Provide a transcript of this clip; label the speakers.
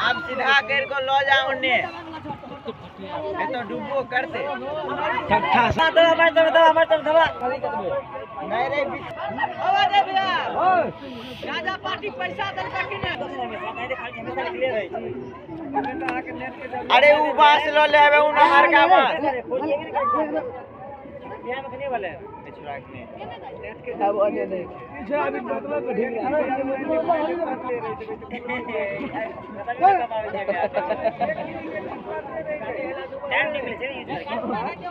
Speaker 1: आप सीधा कर को लो जाओ उन्हें मैं तो डूबो करते नहीं रे आवाज है भैया राजा पार्टी पैसा दे का कि नहीं अरे उ बास लो लेबे उ नंबर का बात यहाँ में खने वाले छुरा के नेट के सब आने नहीं पीछे अभी बदला तो ढील टाइम नहीं मिले